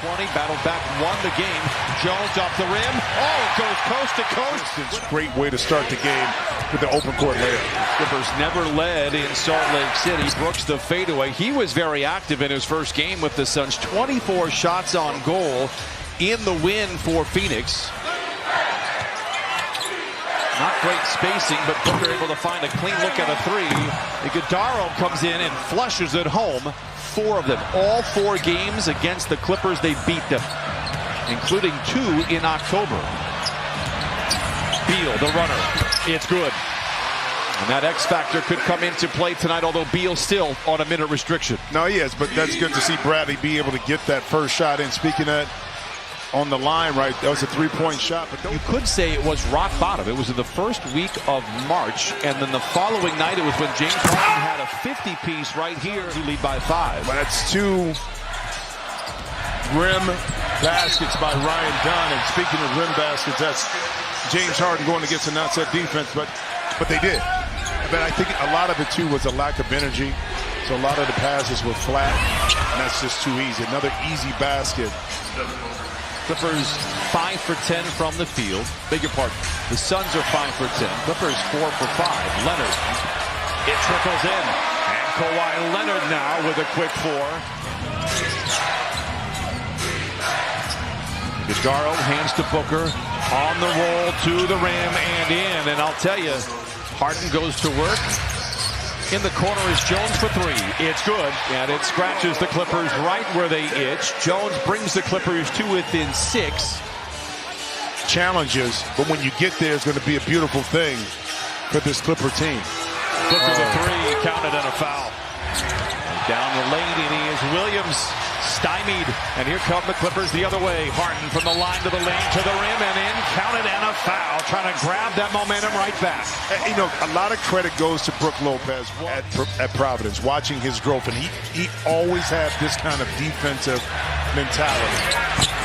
20, battled back, won the game. Jones off the rim. Oh, it goes coast to coast. It's a great way to start the game with the open court layup. Clippers never led in Salt Lake City. Brooks the fadeaway. He was very active in his first game with the Suns. 24 shots on goal in the win for Phoenix. Not great spacing, but Booker able to find a clean look at a three. Iguodala comes in and flushes it home. 4 of them. All 4 games against the Clippers, they beat them, including 2 in October. Beal, the runner. It's good. And that X factor could come into play tonight, although Beal still on a minute restriction. No, he is, but that's good to see Bradley be able to get that first shot in. Speaking of that, on the line, right? That was a 3-point shot. But you could say it was rock bottom. It was in the first week of March, and then the following night, it was when James Harden had a 50-piece right here to lead by 5. Well, that's 2 rim baskets by Ryan Dunn. And speaking of rim baskets, that's James Harden going against an outside defense, but they did. But I think a lot of it, too, was a lack of energy. So a lot of the passes were flat, and that's just too easy. Another easy basket. Clippers 5 for 10 from the field. Beg your pardon. The Suns are 5 for 10. Clippers 4 for 5. Leonard. It trickles in. And Kawhi Leonard now with a quick 4. Iguodala hands to Booker. On the roll to the rim and in. And I'll tell you, Harden goes to work. In the corner is Jones for 3. It's good, and it scratches the Clippers right where they itch. Jones brings the Clippers to within 6. Challenges, but when you get there, it's going to be a beautiful thing for this Clipper team. Booker the 3, counted and a foul. Down the lane, and he is Williams, stymied. And here come the Clippers the other way. Harden from the line to the lane, to the rim, and in, counted and a foul. Trying to grab that momentum right back. You know, a lot of credit goes to Brook Lopez at Providence, watching his growth, and he always had this kind of defensive mentality.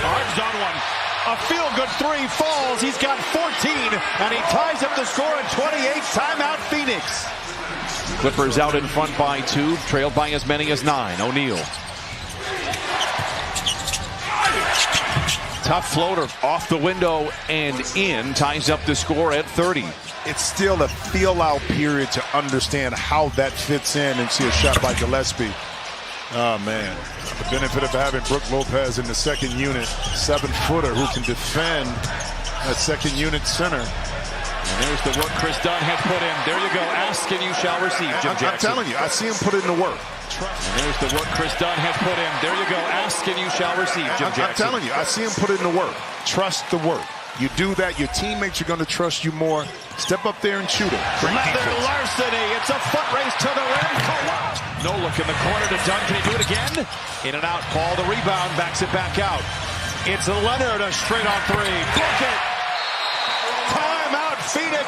Harden's on one. A feel-good 3 falls. He's got 14, and he ties up the score at 28. Timeout, Phoenix. Clippers out in front by 2, trailed by as many as 9. O'Neal. Tough floater off the window and in, ties up the score at 30. It's still a feel-out period to understand how that fits in and see a shot by Gillespie. Oh, man. The benefit of having Brook Lopez in the second unit, 7-footer who can defend that second unit center. And there's the work Chris Dunn has put in. There you go. Ask and you shall receive, Jim Jackson. I'm telling you, I see him put in the work. And there's the work Chris Dunn has put in. There you go. Ask and you shall receive, Jim Jackson. I'm telling you, I see him put in the work. Trust the work. You do that, your teammates are going to trust you more. Step up there and shoot it. Leather larceny. It's a foot race to the rim. No look in the corner to Dunn. Can he do it again? In and out. Paul the rebound. Backs it back out. It's Leonard. A straight on 3. Block it. Timeout, Phoenix.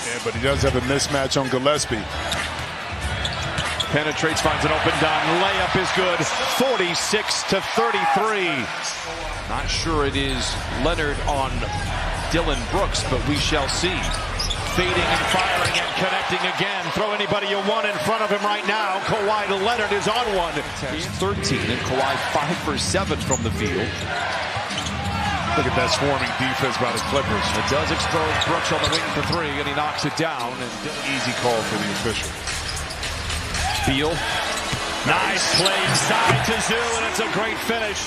Yeah, but he does have a mismatch on Gillespie. Penetrates, finds an open Dunn. Layup is good. 46-33. Not sure it is Leonard on Dillon Brooks, but we shall see. Fading and firing and connecting again. Throw anybody you want in front of him right now. Kawhi to Leonard is on one. He's 13, and Kawhi 5 for 7 from the field. Look at that swarming defense by the Clippers. It does expose Brooks on the wing for 3, and he knocks it down. And easy call for the official. Beal. Nice play inside to Zoo, and it's a great finish.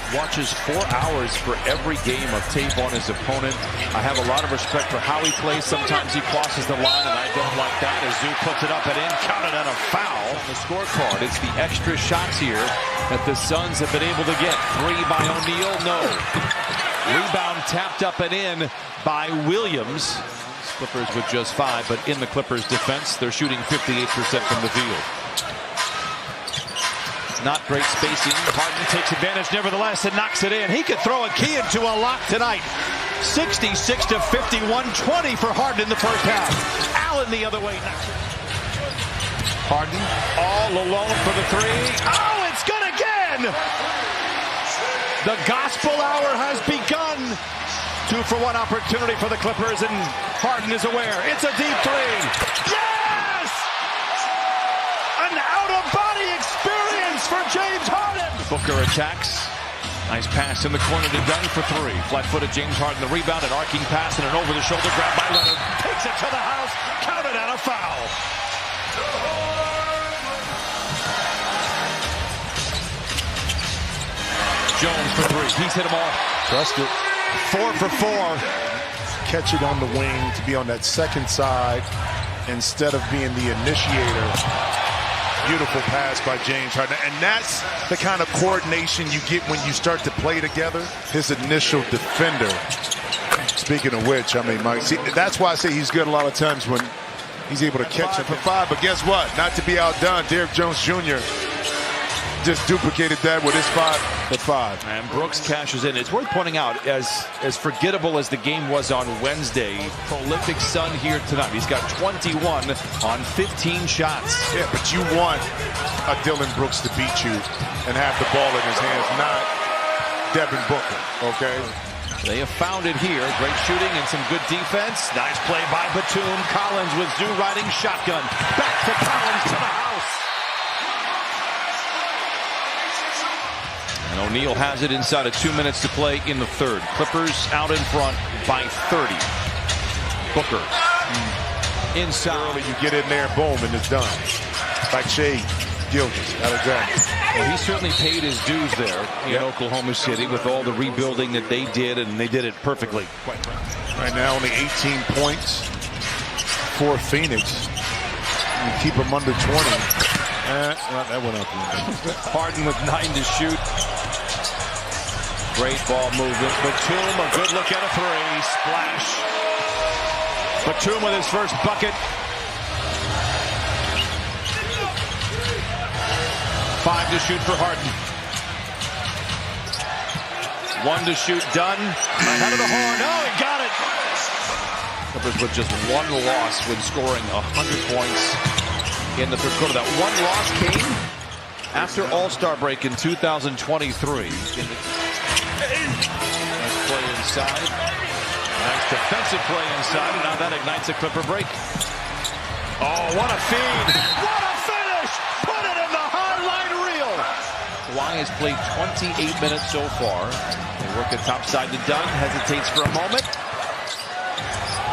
Watches 4 hours for every game of tape on his opponent. I have a lot of respect for how he plays. Sometimes he crosses the line, and I don't like that as Zoo puts it up and in. Counted on a foul on the scorecard. It's the extra shots here that the Suns have been able to get. 3 by O'Neal, no. Rebound tapped up and in by Williams. Clippers with just 5, but in the Clippers defense, they're shooting 58% from the field. Not great spacing. Harden takes advantage nevertheless and knocks it in. He could throw a key into a lock tonight. 66-51, 20 for Harden in the first half. Allen the other way. Harden all alone for the 3. Oh, it's good again! The gospel hour has begun. 2-for-1 opportunity for the Clippers, and Harden is aware. It's a deep 3. Yes! An out-of-body experience for James Harden. Booker attacks. Nice pass in the corner to Dunn for three. Flat-footed James Harden, the rebound, an arcing pass, and an over-the-shoulder grab by Leonard. Takes it to the house, counted and a foul. Jones for three. He's hit them all. Trust it. 4 for 4. Catch it on the wing to be on that second side instead of being the initiator. Beautiful pass by James Harden. And that's the kind of coordination you get when you start to play together. His initial defender. Speaking of which, I mean, Mike, see, that's why I say he's good a lot of times when he's able to catch it for 5. But guess what? Not to be outdone, Derrick Jones Jr. just duplicated that with his 5 for 5. And Brooks cashes in. It's worth pointing out, as forgettable as the game was on Wednesday, prolific Sun here tonight. He's got 21 on 15 shots. Yeah, but you want a Dillon Brooks to beat you and have the ball in his hands, not Devin Booker, okay? They have found it here. Great shooting and some good defense. Nice play by Batum. Collins with Zoo riding shotgun. Back to Collins to the house. And O'Neal has it inside of 2 minutes to play in the third. Clippers out in front by 30. Booker inside. Early, you get in there, boom, and it's done. Like Shea Gilgeous-Alexander. Well, he certainly paid his dues there in Oklahoma City with all the rebuilding that they did, and they did it perfectly. Right now, only 18 points for Phoenix. You keep them under 20. That went up. Harden with 9 to shoot. Great ball movement. Batum, a good look at a three. Splash. Batum with his first bucket. 5 to shoot for Harden. 1 to shoot, done. Ahead of the horn. Oh, he got it. Clippers with just 1 loss when scoring 100 points in the third quarter. That 1 loss came after All-Star break in 2023. Nice play inside. Nice defensive play inside, and now that ignites a Clipper break. Oh, what a feed! What a finish! Put it in the hardline reel! Kawhi has played 28 minutes so far. They work it topside to Dunn. Hesitates for a moment.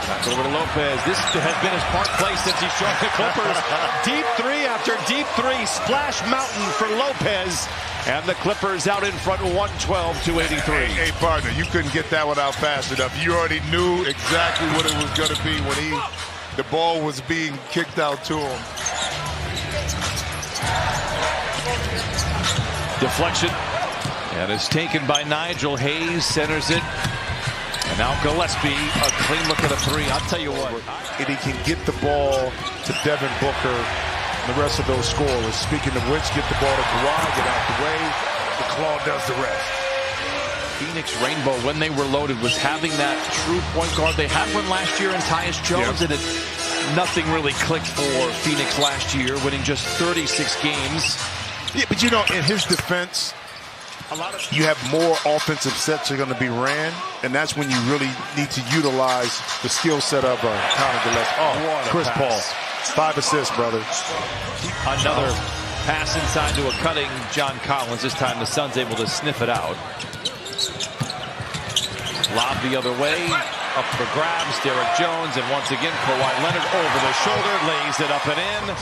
Back over to Lopez. This has been his part play since he joined the Clippers. Deep three after deep three. Splash mountain for Lopez. And the Clippers out in front 112-83. Hey, partner, you couldn't get that one out fast enough. You already knew exactly what it was going to be when the ball was being kicked out to him. Deflection. And it's taken by Nigel Hayes. Centers it. And now Gillespie, a clean look at a three. I'll tell you what. And he can get the ball to Devin Booker and the rest of those scorers. Speaking of which, get the ball to Kawhi, get out the way. The Claw does the rest. Phoenix Rainbow, when they were loaded, was having that true point guard. They had one last year in Tyus Jones, and nothing really clicked for Phoenix last year, winning just 36 games. Yeah, but you know, in his defense, you have more offensive sets that are going to be ran, and that's when you really need to utilize the skill set of Conor Gillespie. Oh, Chris Paul. 5 assists, brother. Another pass inside to a cutting John Collins. This time the Suns able to sniff it out. Lob the other way. Up for grabs. Derrick Jones. And once again, Kawhi Leonard over the shoulder. Lays it up and in.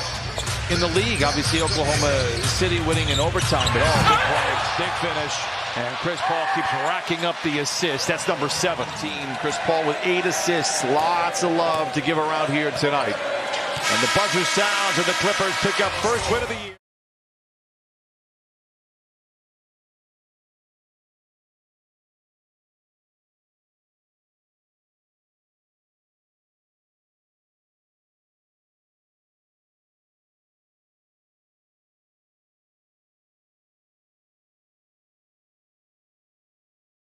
In the league, obviously, Oklahoma City winning in overtime. But big play. Big finish. And Chris Paul keeps racking up the assists. That's number 17. Chris Paul with 8 assists. Lots of love to give around here tonight. And the buzzer sounds, and the Clippers pick up first win of the year.